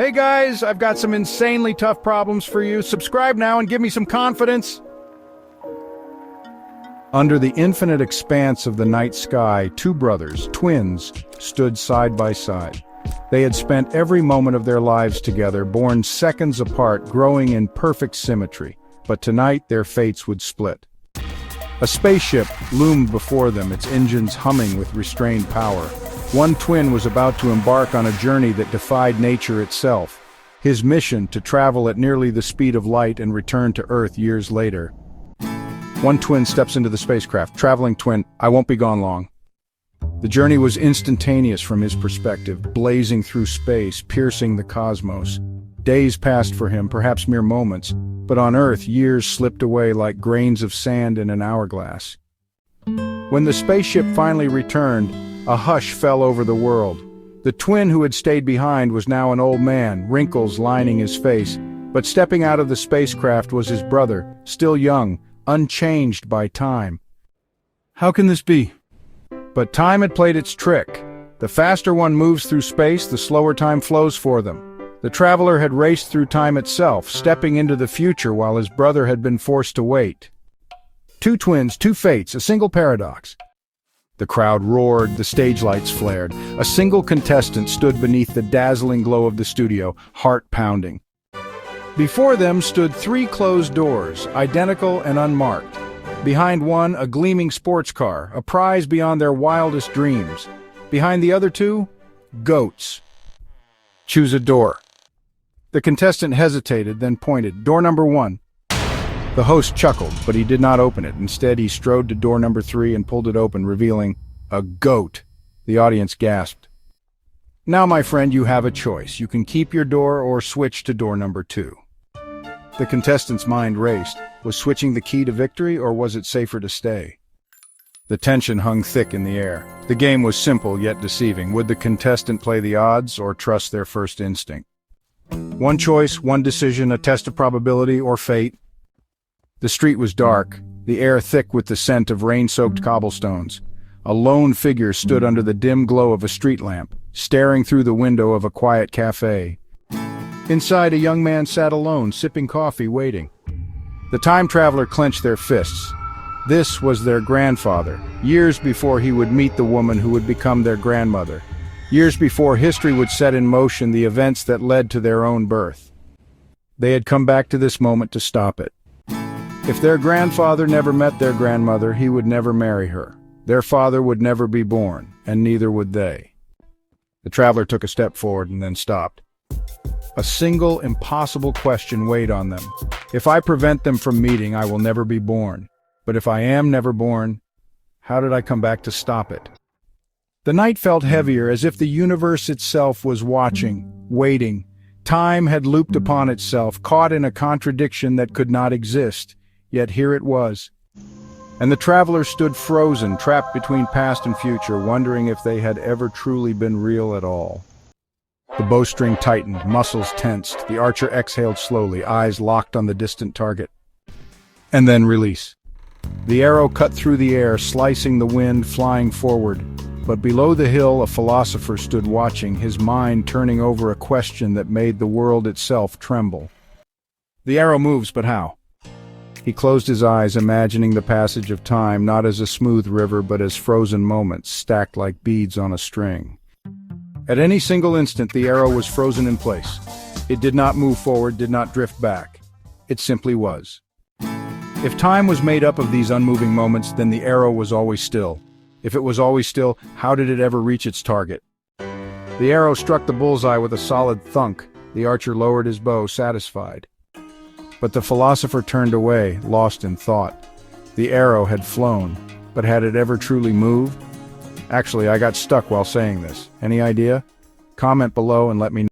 Hey guys, I've got some insanely tough problems for you. Subscribe now and give me some confidence. Under the infinite expanse of the night sky, two brothers, twins, stood side by side. They had spent every moment of their lives together, born seconds apart, growing in perfect symmetry. But tonight, their fates would split. A spaceship loomed before them, its engines humming with restrained power. One twin was about to embark on a journey that defied nature itself. His mission to travel at nearly the speed of light and return to Earth years later. One twin steps into the spacecraft. Traveling twin, I won't be gone long. The journey was instantaneous from his perspective, blazing through space, piercing the cosmos. Days passed for him, perhaps mere moments, but on Earth years slipped away like grains of sand in an hourglass. When the spaceship finally returned, a hush fell over the world. The twin who had stayed behind was now an old man, wrinkles lining his face, but stepping out of the spacecraft was his brother, still young, unchanged by time. How can this be? But time had played its trick. The faster one moves through space, the slower time flows for them. The traveler had raced through time itself, stepping into the future while his brother had been forced to wait. Two twins, two fates, a single paradox. The crowd roared, the stage lights flared. A single contestant stood beneath the dazzling glow of the studio, heart pounding. Before them stood three closed doors, identical and unmarked. Behind one, a gleaming sports car, a prize beyond their wildest dreams. Behind the other two, goats. Choose a door. The contestant hesitated, then pointed. Door number 1. The host chuckled, but he did not open it. Instead, he strode to door number 3 and pulled it open, revealing a goat. The audience gasped. Now, my friend, you have a choice. You can keep your door or switch to door number 2. The contestant's mind raced. Was switching the key to victory, or was it safer to stay? The tension hung thick in the air. The game was simple yet deceiving. Would the contestant play the odds or trust their first instinct? One choice, one decision, a test of probability or fate. The street was dark, the air thick with the scent of rain-soaked cobblestones. A lone figure stood under the dim glow of a street lamp, staring through the window of a quiet cafe. Inside, a young man sat alone, sipping coffee, waiting. The time traveler clenched their fists. This was their grandfather, years before he would meet the woman who would become their grandmother. Years before history would set in motion the events that led to their own birth. They had come back to this moment to stop it. If their grandfather never met their grandmother, he would never marry her. Their father would never be born, and neither would they. The traveler took a step forward and then stopped. A single, impossible question weighed on them. If I prevent them from meeting, I will never be born. But if I am never born, how did I come back to stop it? The night felt heavier, as if the universe itself was watching, waiting. Time had looped upon itself, caught in a contradiction that could not exist. Yet here it was. And the traveler stood frozen, trapped between past and future, wondering if they had ever truly been real at all. The bowstring tightened, muscles tensed, the archer exhaled slowly, eyes locked on the distant target. And then release. The arrow cut through the air, slicing the wind, flying forward. But below the hill, a philosopher stood watching, his mind turning over a question that made the world itself tremble. The arrow moves, but how? He closed his eyes, imagining the passage of time, not as a smooth river, but as frozen moments, stacked like beads on a string. At any single instant, the arrow was frozen in place. It did not move forward, did not drift back. It simply was. If time was made up of these unmoving moments, then the arrow was always still. If it was always still, how did it ever reach its target? The arrow struck the bullseye with a solid thunk. The archer lowered his bow, satisfied. But the philosopher turned away, lost in thought. The arrow had flown, but had it ever truly moved? Actually, I got stuck while saying this. Any idea? Comment below and let me know.